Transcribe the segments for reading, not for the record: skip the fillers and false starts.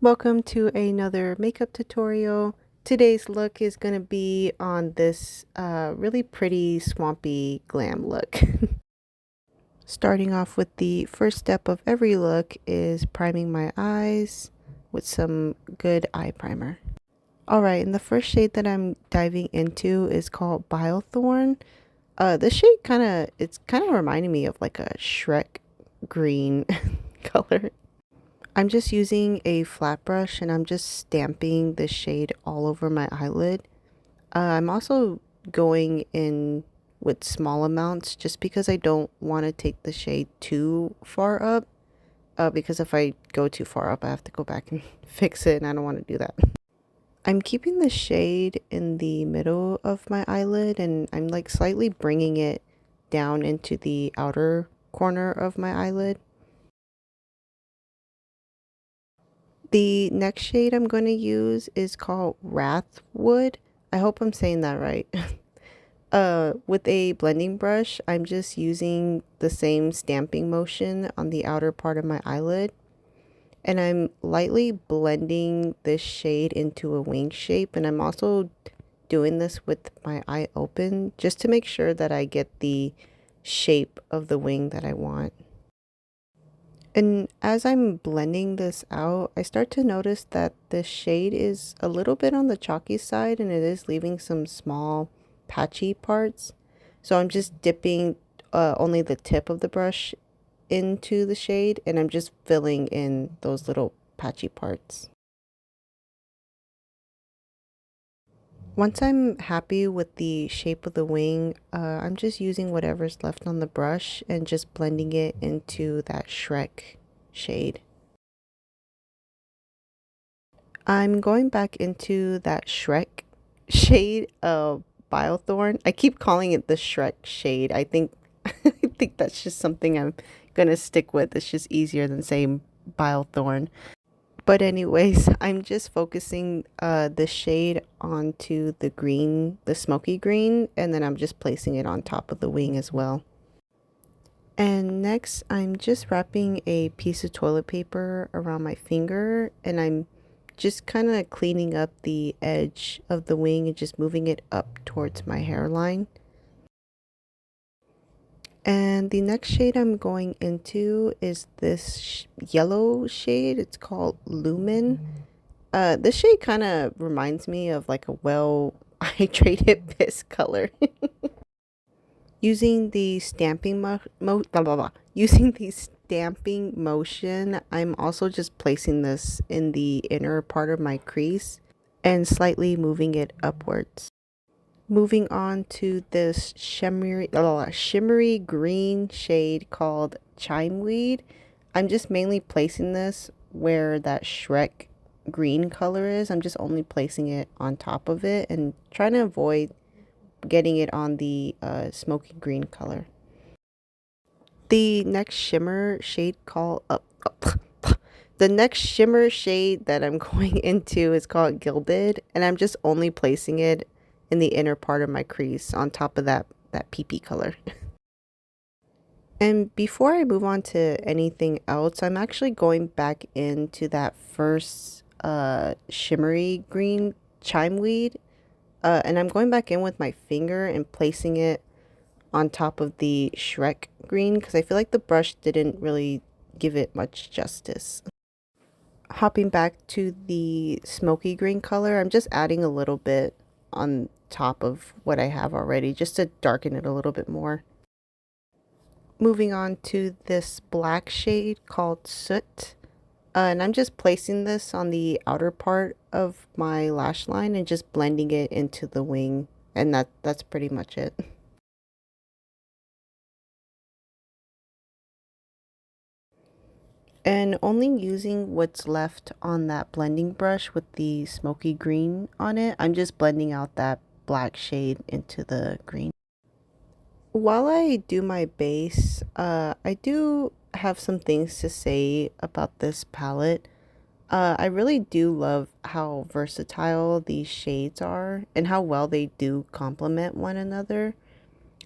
Welcome to another makeup tutorial. Today's look is going to be on this really pretty swampy glam look. Starting off with the first step of every look is priming my eyes with some good eye primer. Alright, and the first shade that I'm diving into is called Bilethorn. This shade it's kind of reminding me of like a Shrek green color. I'm just using a flat brush and I'm just stamping the shade all over my eyelid. I'm also going in with small amounts just because I don't want to take the shade too far up. Because if I go too far up, I have to go back and fix it, and I don't want to do that. I'm keeping the shade in the middle of my eyelid, and I'm like slightly bringing it down into the outer corner of my eyelid. The next shade I'm going to use is called Wrathwood. I hope I'm saying that right. With a blending brush, I'm just using the same stamping motion on the outer part of my eyelid. And I'm lightly blending this shade into a wing shape. And I'm also doing this with my eye open just to make sure that I get the shape of the wing that I want. And as I'm blending this out, I start to notice that the shade is a little bit on the chalky side and it is leaving some small patchy parts. So I'm just dipping only the tip of the brush into the shade and I'm just filling in those little patchy parts. Once I'm happy with the shape of the wing, I'm just using whatever's left on the brush and just blending it into that Shrek shade. I'm going back into that Shrek shade of Bilethorn. I keep calling it the Shrek shade. I think I think that's just something I'm gonna stick with. It's just easier than saying Bilethorn. But anyways, I'm just focusing the shade onto the green, the smoky green, and then I'm just placing it on top of the wing as well. And next, I'm just wrapping a piece of toilet paper around my finger and I'm just kind of cleaning up the edge of the wing and just moving it up towards my hairline. And the next shade I'm going into is this yellow shade. It's called Lumen. This shade kind of reminds me of like a well hydrated piss color. Using the stamping using the stamping motion, I'm also just placing this in the inner part of my crease and slightly moving it upwards. Moving on to this shimmery green shade called Chimeweed. I'm just mainly placing this where that Shrek green color is. I'm just only placing it on top of it and trying to avoid getting it on the smoky green color. The next shimmer shade the next shimmer shade that I'm going into is called Gilded, and I'm just only placing it in the inner part of my crease on top of that pee color. And before I move on to anything else, I'm actually going back into that first shimmery green chimeweed. And I'm going back in with my finger and placing it on top of the Shrek green because I feel like the brush didn't really give it much justice. Hopping back to the smoky green color, I'm just adding a little bit on top of what I have already just to darken it a little bit more. Moving on to this black shade called Soot. And I'm just placing this on the outer part of my lash line and just blending it into the wing. And that's pretty much it. And only using what's left on that blending brush with the smoky green on it, I'm just blending out that black shade into the green. While I do my base, I do have some things to say about this palette. I really do love how versatile these shades are and how well they do complement one another.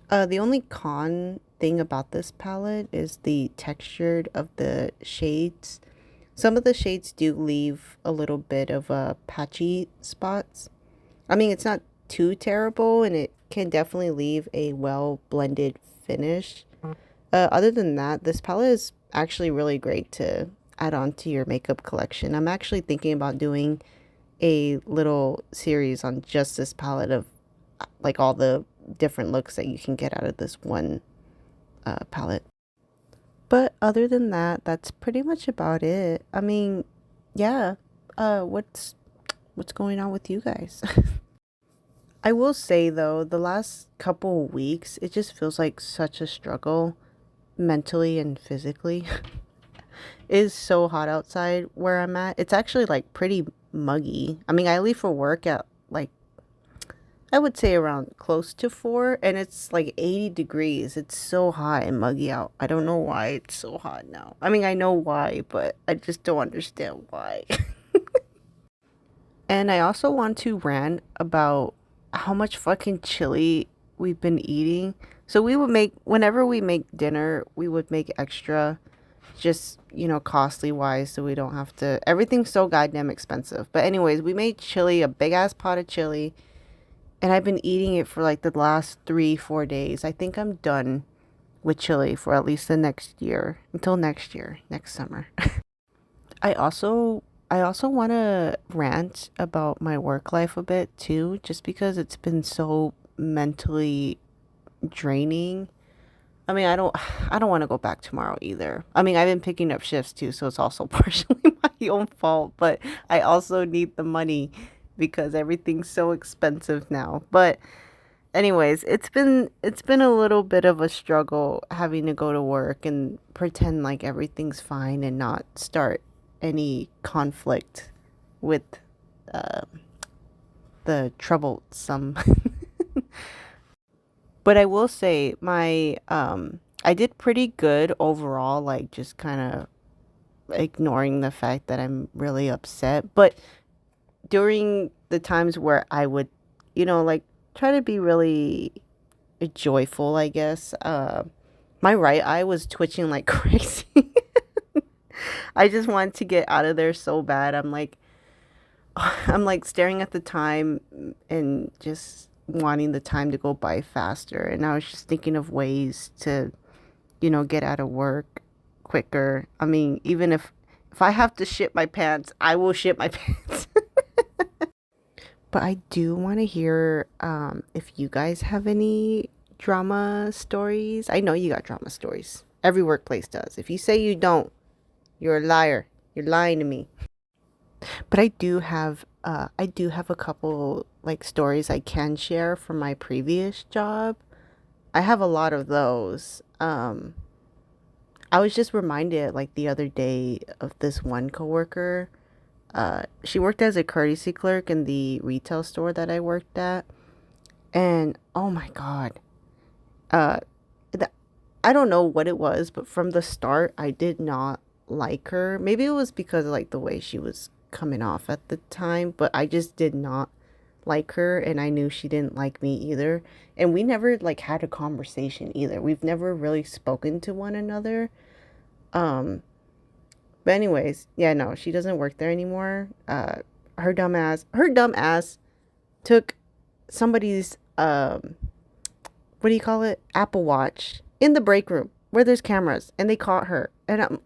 The only con thing about this palette is the texture of the shades. Some of the shades do leave a little bit of patchy spots. I mean, it's not too terrible, and it can definitely leave a well blended finish. Other than that, this palette is actually really great to add on to your makeup collection. I'm actually thinking about doing a little series on just this palette of like all the different looks that you can get out of this one palette. But other than that, that's pretty much about it. I mean, yeah. What's going on with you guys? I will say though, the last couple weeks, it just feels like such a struggle mentally and physically. It is so hot outside where I'm at. It's actually like pretty muggy. I mean, I leave for work at like I would say around close to 4, and it's like 80 degrees. It's so hot and muggy out. I don't know why it's so hot now. I mean, I know why, but I just don't understand why. And I also want to rant about how much fucking chili we've been eating. So we would make, whenever we make dinner, we would make extra, just, you know, costly wise, so we don't have to, everything's so goddamn expensive. But anyways, we made chili, a big ass pot of chili, and I've been eating it for like the last 3-4 days. I think I'm done with chili for at least the next year, until next year, next summer. I also I also want to rant about my work life a bit too, just because it's been so mentally draining. I mean, I don't want to go back tomorrow either. I mean, I've been picking up shifts too, so it's also partially my own fault, but I also need the money because everything's so expensive now. But anyways, it's been a little bit of a struggle having to go to work and pretend like everything's fine and not start any conflict with uh, the troublesome. But I will say my I did pretty good overall, like just kind of ignoring the fact that I'm really upset. But during the times where I would, you know, like try to be really joyful, I guess, my right eye was twitching like crazy. I just wanted to get out of there so bad. I'm like I'm like staring at the time and just wanting the time to go by faster. And I was just thinking of ways to, you know, get out of work quicker. I mean, even if I have to shit my pants, I will shit my pants. But I do want to hear if you guys have any drama stories. I know you got drama stories. Every workplace does. If you say you don't, you're a liar. You're lying to me. But I do have a couple like stories I can share from my previous job. I have a lot of those. I was just reminded like the other day of this one coworker. She worked as a courtesy clerk in the retail store that I worked at, and oh my God, uh, the, I don't know what it was, but from the start, I did not like her. Maybe it was because of like the way she was coming off at the time, but I just did not like her, and I knew she didn't like me either. And we never like had a conversation either. We've never really spoken to one another. Um, but anyways, yeah, no, she doesn't work there anymore. Her dumb ass took somebody's what do you call it? Apple Watch in the break room where there's cameras, and they caught her. And I'm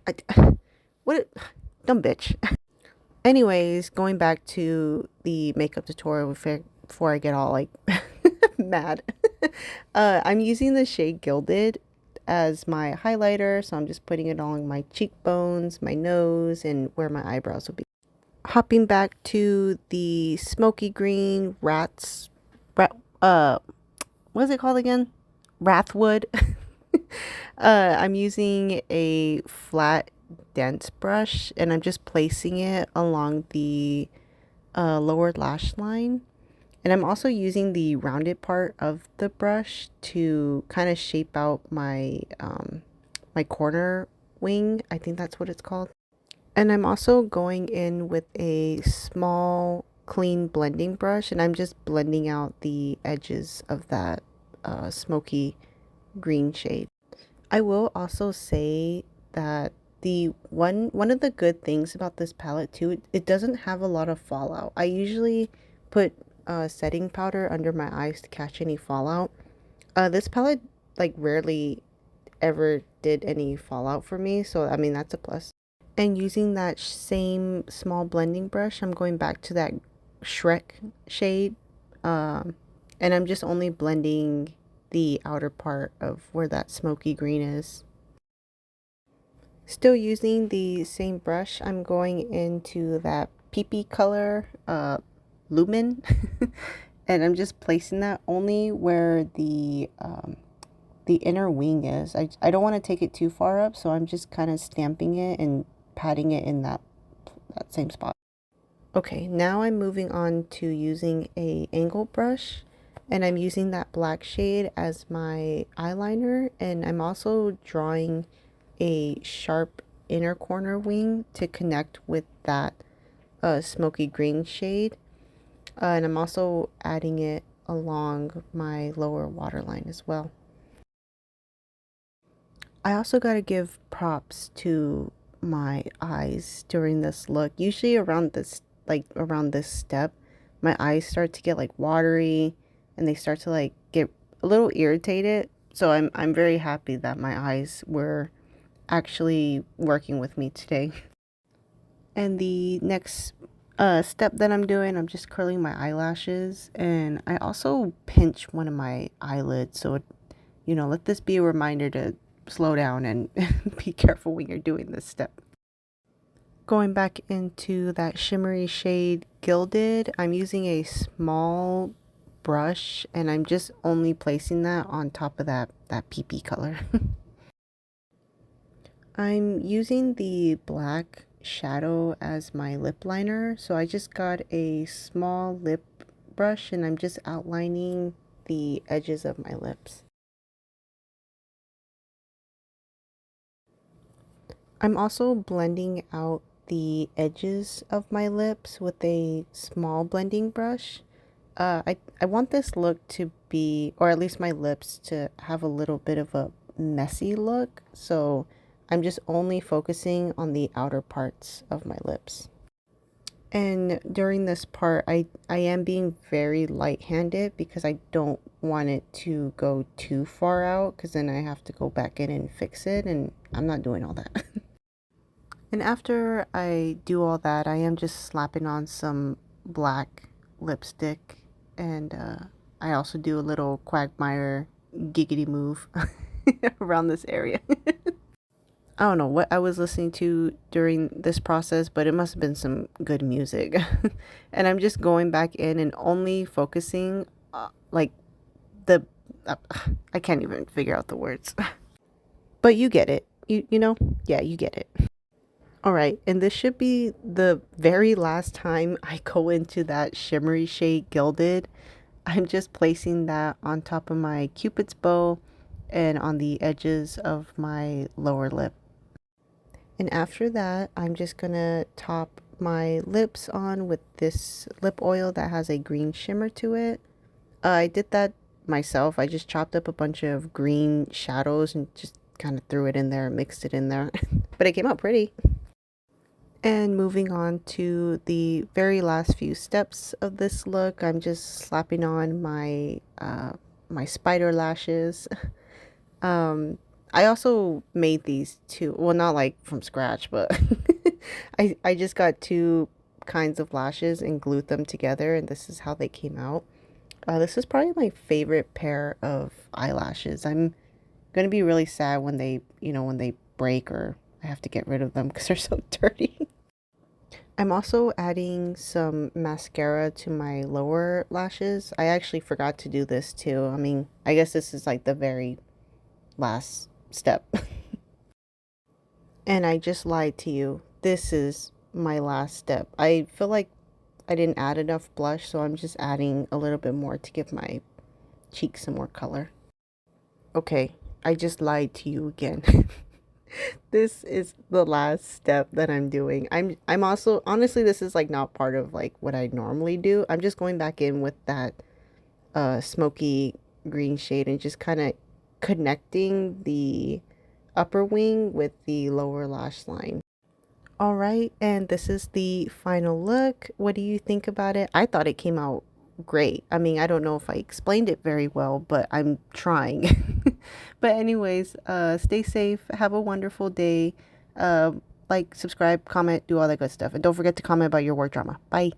like, what dumb bitch. Anyways, going back to the makeup tutorial before I get all like mad. I'm using the shade Gilded as my highlighter, so I'm just putting it along my cheekbones, my nose, and where my eyebrows will be. Hopping back to the smoky green rat, what is it called again? Wrathwood. I'm using a flat dense brush, and I'm just placing it along the lower lash line. And I'm also using the rounded part of the brush to kind of shape out my corner wing. I think that's what it's called. And I'm also going in with a small clean blending brush, and I'm just blending out the edges of that smoky green shade. I will also say that The one of the good things about this palette too, it doesn't have a lot of fallout. I usually put setting powder under my eyes to catch any fallout. This palette like rarely ever did any fallout for me, so I mean that's a plus. And using that same small blending brush, I'm going back to that Shrek shade, and I'm just only blending the outer part of where that smoky green is. Still using the same brush, I'm going into that pee color, lumen, and I'm just placing that only where the inner wing is. I don't want to take it too far up, so I'm just kind of stamping it and patting it in that same spot. Okay, now I'm moving on to using a angle brush, and I'm using that black shade as my eyeliner, and I'm also drawing a sharp inner corner wing to connect with that smoky green shade, and I'm also adding it along my lower waterline as well. I also got to give props to my eyes during this look. Usually around this step, my eyes start to get like watery and they start to like get a little irritated. So I'm very happy that my eyes were actually working with me today. And the next step that I'm doing, I'm just curling my eyelashes, and I also pinch one of my eyelids, so let this be a reminder to slow down and be careful when you're doing this step. Going back into that shimmery shade Gilded, I'm using a small brush, and I'm just only placing that on top of that pee color. I'm using the black shadow as my lip liner, so I just got a small lip brush and I'm just outlining the edges of my lips. I'm also blending out the edges of my lips with a small blending brush. I want this look to be, or at least my lips to have a little bit of a messy look, so I'm just only focusing on the outer parts of my lips. And during this part, I am being very light-handed because I don't want it to go too far out, because then I have to go back in and fix it, and I'm not doing all that. And after I do all that, I am just slapping on some black lipstick, and I also do a little quagmire giggity move around this area. I don't know what I was listening to during this process, but it must have been some good music. And I'm just going back in and only focusing like the I can't even figure out the words. But you get it. You know? Yeah, you get it. All right, and this should be the very last time I go into that shimmery shade Gilded. I'm just placing that on top of my Cupid's bow and on the edges of my lower lip. And after that, I'm just gonna top my lips on with this lip oil that has a green shimmer to it. I did that myself. I just chopped up a bunch of green shadows and just kind of threw it in there, mixed it in there. But it came out pretty. And moving on to the very last few steps of this look, I'm just slapping on my my spider lashes. I also made these too. Well, not like from scratch, but I just got two kinds of lashes and glued them together, and this is how they came out. This is probably my favorite pair of eyelashes. I'm gonna be really sad when they, when they break or I have to get rid of them because they're so dirty. I'm also adding some mascara to my lower lashes. I actually forgot to do this too. I mean, I guess this is like the very last step. And I just lied to you. This is my last step. I feel like I didn't add enough blush, so I'm just adding a little bit more to give my cheeks some more color. Okay, I just lied to you again. This is the last step that I'm doing. I'm also, honestly, this is like not part of like what I normally do. I'm just going back in with that smoky green shade and just kind of connecting the upper wing with the lower lash line. All right, and this is the final look. What do you think about it? I thought it came out great. I mean, I don't know if I explained it very well, but I'm trying. But anyways, stay safe. Have a wonderful day. Like, subscribe, comment, do all that good stuff. And don't forget to comment about your work drama. Bye.